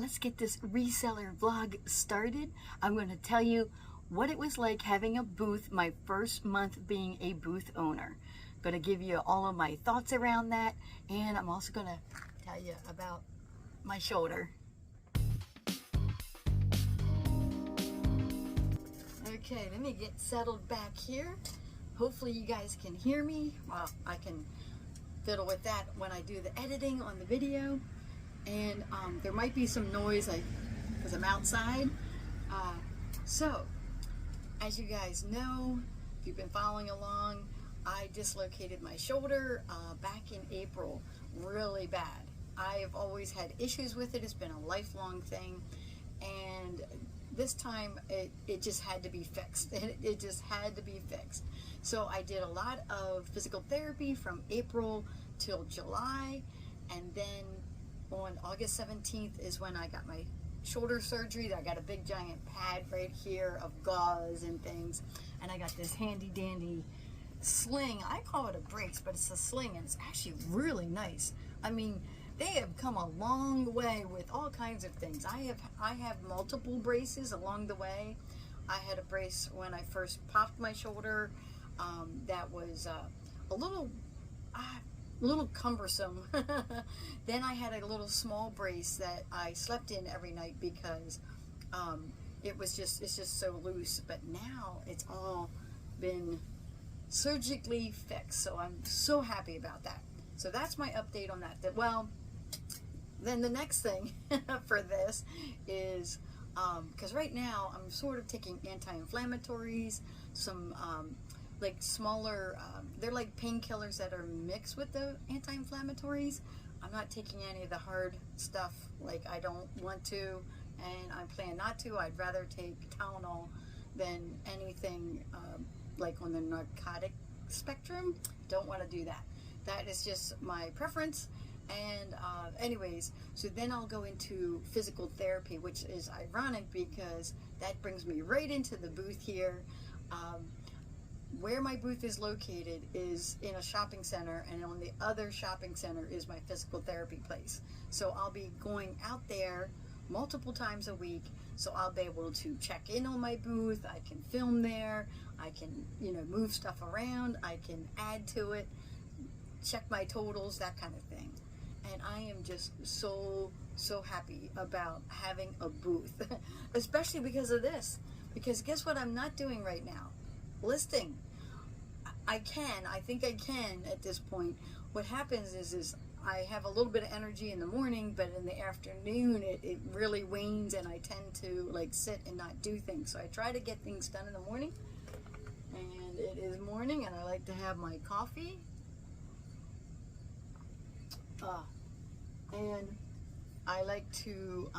let's get this reseller vlog started. I'm going to tell you what it was like having a booth my first month being a booth owner. I'm going to give you all of my thoughts around that, and I'm also going to tell you about my shoulder. Okay, let me get settled back here. Hopefully you guys can hear me. Well, I can fiddle with that when I do the editing on the video. And there might be some noise because I'm outside. So, as you guys know, if you've been following along, I dislocated my shoulder back in April, really bad. I have always had issues with it. It's been a lifelong thing. And this time it just had to be fixed. It just had to be fixed. So I did a lot of physical therapy from April till July, and then on August 17th is when I got my shoulder surgery. I got a big giant pad right here of gauze and things, and I got this handy dandy sling. I call it a brace, but it's a sling, and it's actually really nice. I mean, they have come a long way with all kinds of things. I have multiple braces along the way. I had a brace when I first popped my shoulder that was a little cumbersome. Then I had a little small brace that I slept in every night because it's just so loose. But now it's all been surgically fixed, so I'm so happy about that. So that's my update on that. Well, then the next thing for this is, because right now I'm sort of taking anti-inflammatories, some like smaller, they're like painkillers that are mixed with the anti-inflammatories. I'm not taking any of the hard stuff, like I don't want to, and I plan not to. I'd rather take Tylenol than anything like on the narcotic spectrum. Don't want to do that. That is just my preference. And anyways, so then I'll go into physical therapy, which is ironic because that brings me right into the booth here. Where my booth is located is in a shopping center, and on the other shopping center is my physical therapy place. So I'll be going out there multiple times a week, so I'll be able to check in on my booth. I can film there, I can, move stuff around, I can add to it, check my totals, that kind of thing. And I am just so happy about having a booth, especially because of this. Because guess what I'm not doing right now? Listing. I think I can at this point. What happens is I have a little bit of energy in the morning, but in the afternoon it really wanes, and I tend to like sit and not do things. So I try to get things done in the morning, and it is morning, and I like to have my coffee. And I like to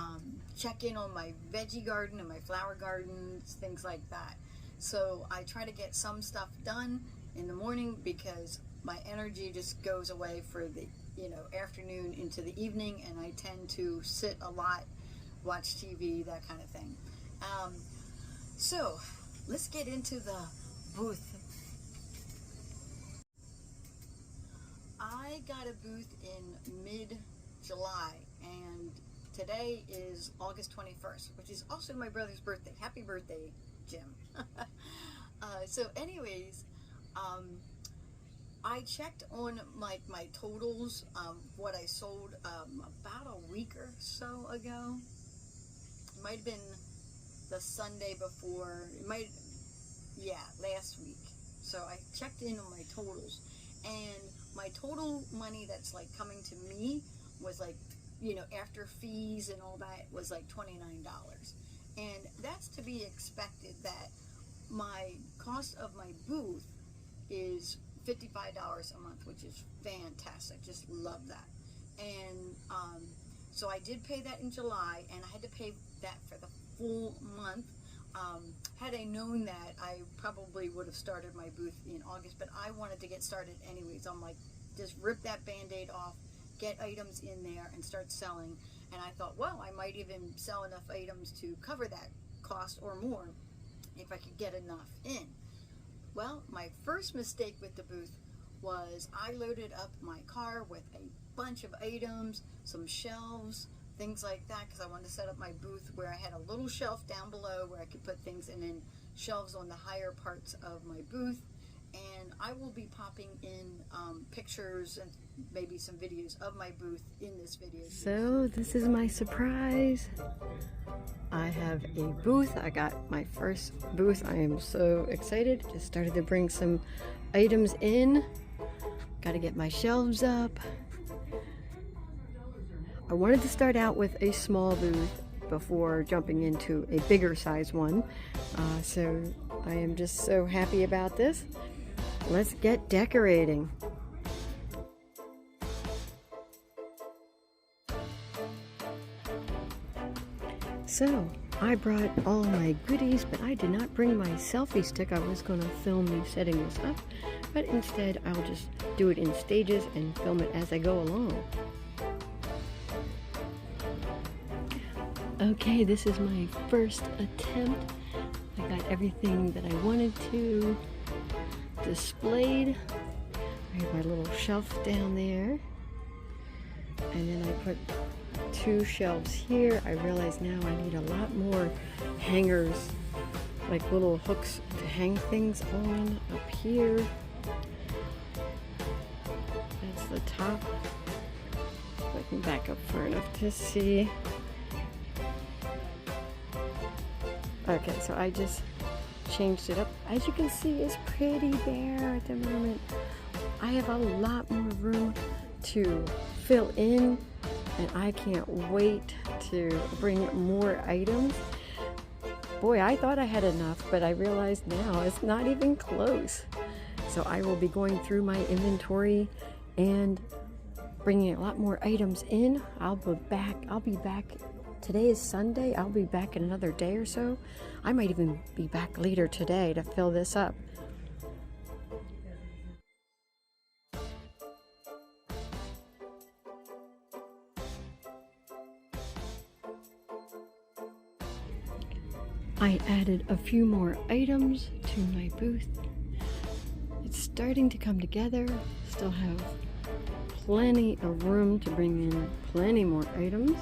check in on my veggie garden and my flower gardens, things like that. So I try to get some stuff done in the morning because my energy just goes away for the afternoon into the evening, and I tend to sit a lot, watch TV, that kind of thing. So let's get into the booth. I got a booth in mid-July, and today is August 21st, which is also my brother's birthday. Happy birthday, Jim. So anyways, I checked on my totals, what I sold about a week or so ago. It might have been the Sunday before, last week. So I checked in on my totals, and my total money that's like coming to me was like, after fees and all that, was like $29. And that's to be expected. That my cost of my booth is $55 a month, which is fantastic. Just love that. And so I did pay that in July, and I had to pay that for the full month. Had I known that, I probably would have started my booth in August, but I wanted to get started anyways. I'm like, just rip that band-aid off, get items in there, and start selling. And I thought, well, I might even sell enough items to cover that cost or more if I could get enough in. Well, my first mistake with the booth was I loaded up my car with a bunch of items, some shelves, things like that, because I wanted to set up my booth where I had a little shelf down below where I could put things, and then shelves on the higher parts of my booth. And I will be popping in pictures and maybe some videos of my booth in this video. So this is my surprise. I have a booth. I got my first booth. I am so excited. Just started to bring some items in. Got to get my shelves up. I wanted to start out with a small booth before jumping into a bigger size one. So I am just so happy about this. Let's get decorating. So I brought all my goodies, but I did not bring my selfie stick. I was going to film me setting this up, but instead I'll just do it in stages and film it as I go along. Okay, this is my first attempt. I got everything that I wanted to displayed. I have my little shelf down there, and then I put 2 shelves here. I realize now I need a lot more hangers, like little hooks to hang things on up here. That's the top. I can back up far enough to see. Okay, so I just changed it up. As you can see, it's pretty bare at the moment. I have a lot more room to fill in, and I can't wait to bring more items. Boy, I thought I had enough, but I realized now it's not even close. So I will be going through my inventory and bringing a lot more items in. I'll be back. Today is Sunday. I'll be back in another day or so. I might even be back later today to fill this up. I added a few more items to my booth. It's starting to come together. Still have plenty of room to bring in plenty more items.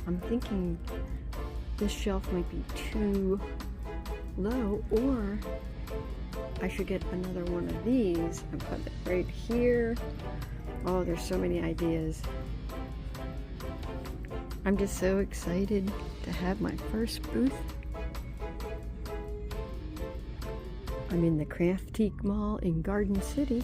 I'm thinking this shelf might be too low, or I should get another one of these and put it right here. Oh, there's so many ideas. I'm just so excited to have my first booth. I'm in the Craftique Mall in Garden City.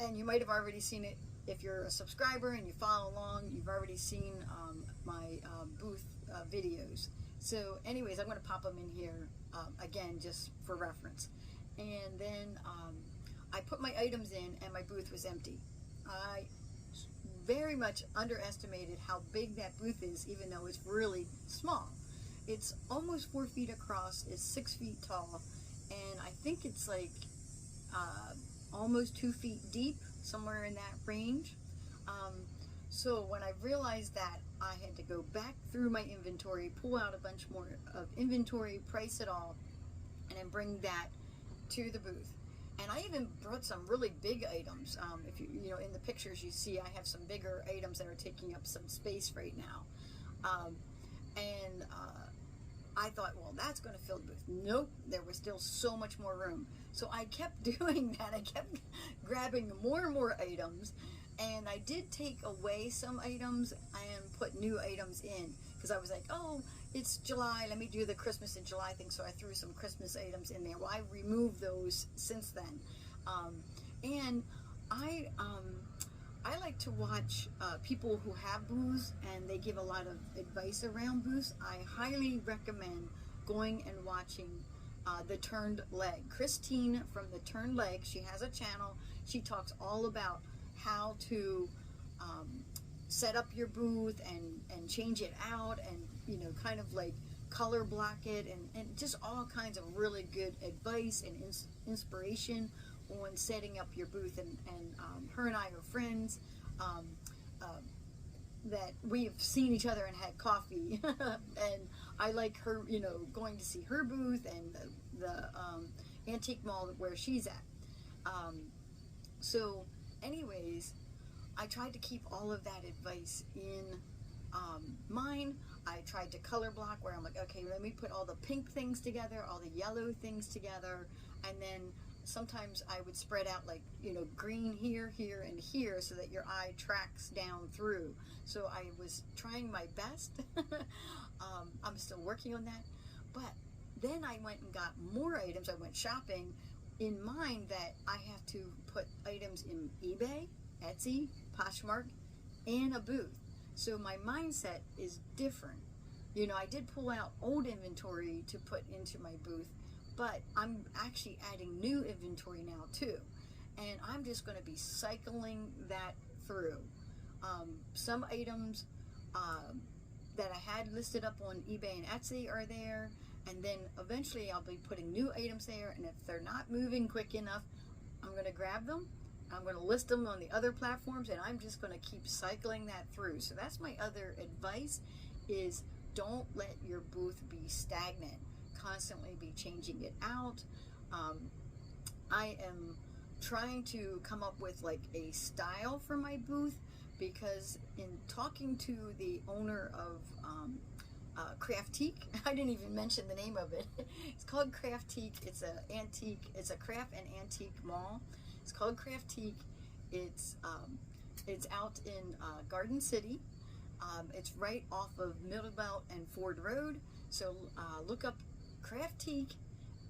And you might have already seen it if you're a subscriber and you follow along. You've already seen my booth videos. So anyways, I'm going to pop them in here again just for reference. And then I put my items in and my booth was empty. I very much underestimated how big that booth is, even though it's really small. It's almost 4 feet across, it's 6 feet tall, and I think it's like almost 2 feet deep. somewhere in that range. So when I realized that, I had to go back through my inventory, pull out a bunch more of inventory, price it all, and then bring that to the booth. And I even brought some really big items. If you know, in the pictures you see, I have some bigger items that are taking up some space right now. I thought, well, that's going to fill the booth. Nope, there was still so much more room. So I kept doing that. I kept grabbing more and more items. And I did take away some items and put new items in, because I was like, oh, it's July, let me do the Christmas in July thing. So I threw some Christmas items in there. Well, I removed those since then. And I like to watch people who have booths, and they give a lot of advice around booths. I highly recommend going and watching The Turned Leg. Christine from The Turned Leg, she has a channel. She talks all about how to set up your booth and change it out, and, you know, kind of like color block it, and just all kinds of really good advice and inspiration on setting up your booth. And her and I are friends, that we've seen each other and had coffee. And I like her, you know, going to see her booth and the antique mall where she's at. So anyways, I tried to keep all of that advice in mine. I tried to color block, where I'm like, okay, let me put all the pink things together, all the yellow things together, and then sometimes I would spread out, like, you know, green here, here, and here, so that your eye tracks down through. So I was trying my best. I'm still working on that. But then I went and got more items. I went shopping in mind that I have to put items in eBay, Etsy, Poshmark, and a booth. So my mindset is different. You know, I did pull out old inventory to put into my booth, but I'm actually adding new inventory now too. And I'm just going to be cycling that through. Some items that I had listed up on eBay and Etsy are there, and then eventually I'll be putting new items there, and if they're not moving quick enough, I'm going to grab them. I'm going to list them on the other platforms, and I'm just going to keep cycling that through. So that's my other advice, is don't let your booth be stagnant. Constantly be changing it out. I am trying to come up with like a style for my booth, because in talking to the owner of Craftique, I didn't even mention the name of it. It's called Craftique. It's a craft and antique mall. It's called Craftique. It's out in Garden City. It's right off of Middlebelt and Ford Road. So look up Craftique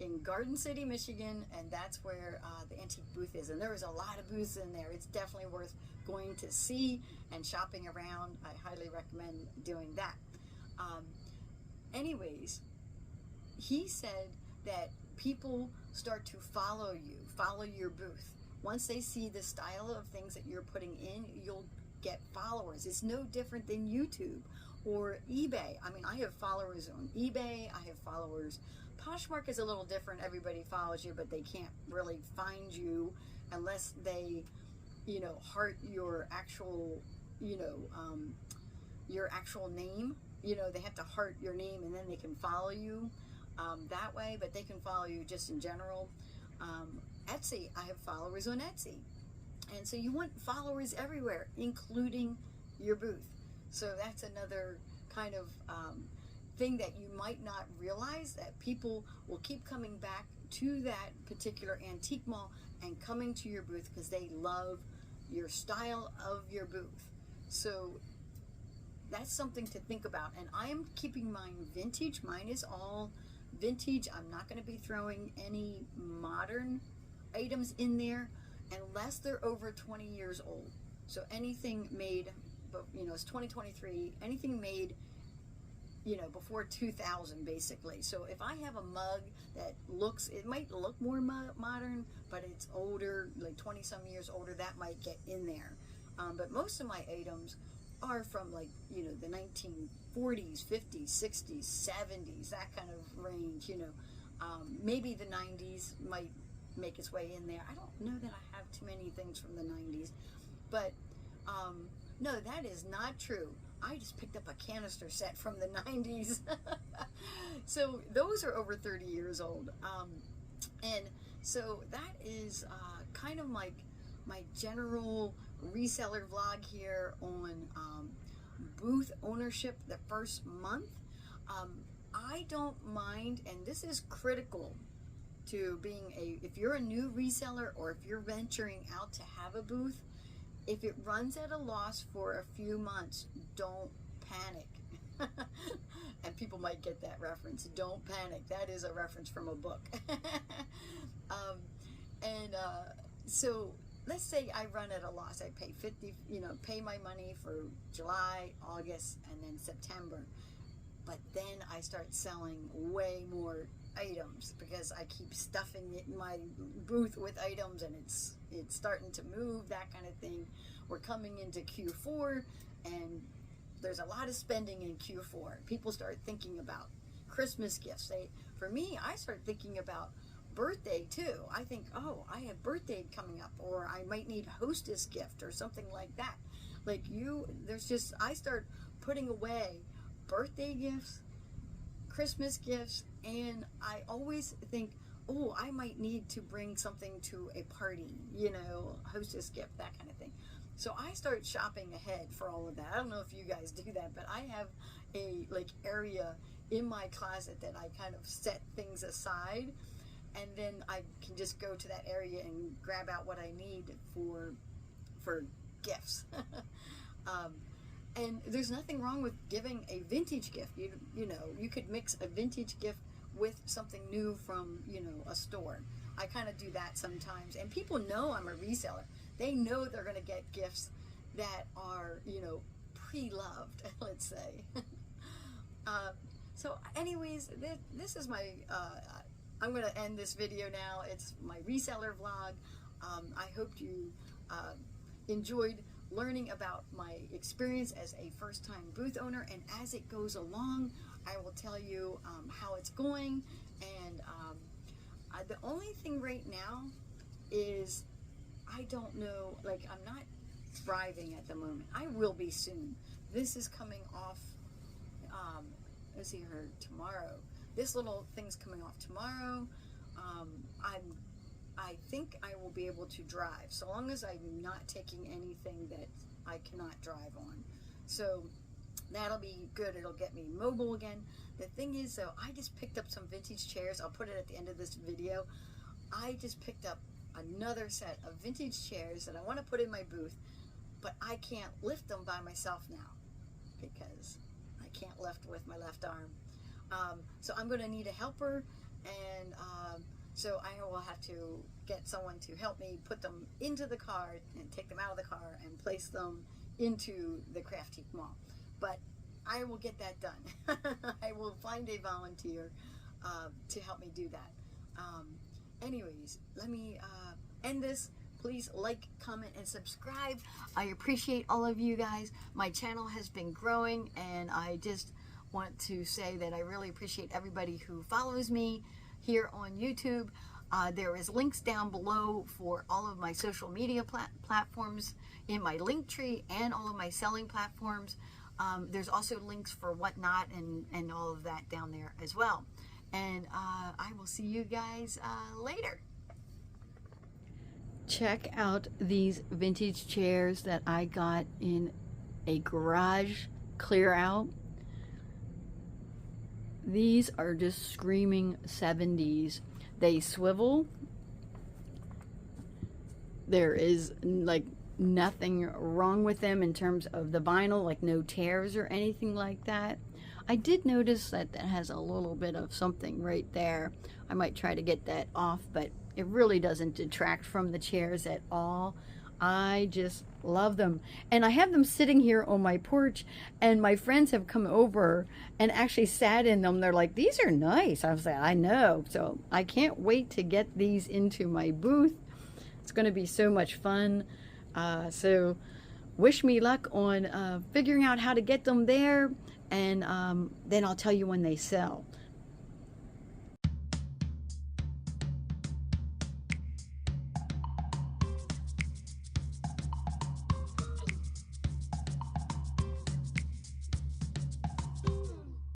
in Garden City, Michigan, and that's where the antique booth is. And there is a lot of booths in there. It's definitely worth going to see and shopping around. I highly recommend doing that. Anyways, he said that people start to follow your booth. Once they see the style of things that you're putting in, you'll get followers. It's no different than YouTube or eBay. I mean, I have followers on eBay. I have followers. Poshmark is a little different. Everybody follows you, but they can't really find you unless they, you know, heart your actual, you know, your actual name. You know, they have to heart your name, and then they can follow you that way, but they can follow you just in general. Etsy, I have followers on Etsy. And so you want followers everywhere, including your booth. So that's another kind of thing that you might not realize, that people will keep coming back to that particular antique mall and coming to your booth because they love your style of your booth. So that's something to think about. And I am keeping mine vintage. Mine is all vintage. I'm not going to be throwing any modern items in there unless they're over 20 years old. So anything made, you know, it's 2023, anything made, you know, before 2000 basically. So if I have a mug that looks, it might look more modern, but it's older, like 20 some years older, that might get in there. But most of my items are from, like, you know, the 1940s, 50s, 60s, 70s, that kind of range, you know. Maybe the 90s might make its way in there. I don't know that I have too many things from the 90s, but no, that is not true. I just picked up a canister set from the 90s. So those are over 30 years old. And so that is kind of like my general reseller vlog here on booth ownership the first month. I don't mind, and this is critical to being if you're a new reseller or if you're venturing out to have a booth, if it runs at a loss for a few months, don't panic. And people might get that reference. Don't panic. That is a reference from a book. So let's say I run at a loss. I pay pay my money for July, August, and then September. But then I start selling way more items because I keep stuffing my booth with items, and it's starting to move, that kind of thing. We're coming into Q4, and there's a lot of spending in Q4. People start thinking about Christmas gifts. For me, I start thinking about birthday too. I think, oh, I have birthday coming up, or I might need a hostess gift or something like that. I start putting away birthday gifts, Christmas gifts, and I always think, oh, I might need to bring something to a party, hostess gift, that kind of thing. So I start shopping ahead for all of that. I don't know if you guys do that, but I have a area in my closet that I kind of set things aside, and then I can just go to that area and grab out what I need for gifts. And there's nothing wrong with giving a vintage gift. You could mix a vintage gift with something new from, a store. I kind of do that sometimes. And people know I'm a reseller. They know they're going to get gifts that are, pre-loved, let's say. So anyways, this is my, I'm going to end this video now. It's my reseller vlog. I hope you enjoyed learning about my experience as a first-time booth owner, and as it goes along, I will tell you how it's going. And the only thing right now is I don't know, I'm not thriving at the moment. I will be soon. This is coming off, let's see here, tomorrow. This little thing's coming off tomorrow. I think I will be able to drive, so long as I'm not taking anything that I cannot drive on. So that'll be good. It'll get me mobile again. The thing is, though, I just picked up some vintage chairs. I'll put it at the end of this video. I just picked up another set of vintage chairs that I want to put in my booth, but I can't lift them by myself now because I can't lift with my left arm. So I'm going to need a helper, and so I will have to get someone to help me put them into the car and take them out of the car and place them into the Craftique Mall. But I will get that done. I will find a volunteer to help me do that. Anyways, let me end this. Please like, comment, and subscribe. I appreciate all of you guys. My channel has been growing, and I just want to say that I really appreciate everybody who follows me here on YouTube. There is links down below for all of my social media platforms in my link tree and all of my selling platforms. There's also links for Whatnot and all of that down there as well. And I will see you guys later. Check out these vintage chairs that I got in a garage clear out. These are just screaming 70s. They swivel. There is nothing wrong with them in terms of the vinyl, no tears or anything like that. I did notice that that has a little bit of something right there. I might try to get that off, but it really doesn't detract from the chairs at all. I just love them, and I have them sitting here on my porch, and my friends have come over and actually sat in them. They're like, these are nice. I was like, I know. So I can't wait to get these into my booth. It's going to be so much fun. So wish me luck on figuring out how to get them there, and then I'll tell you when they sell.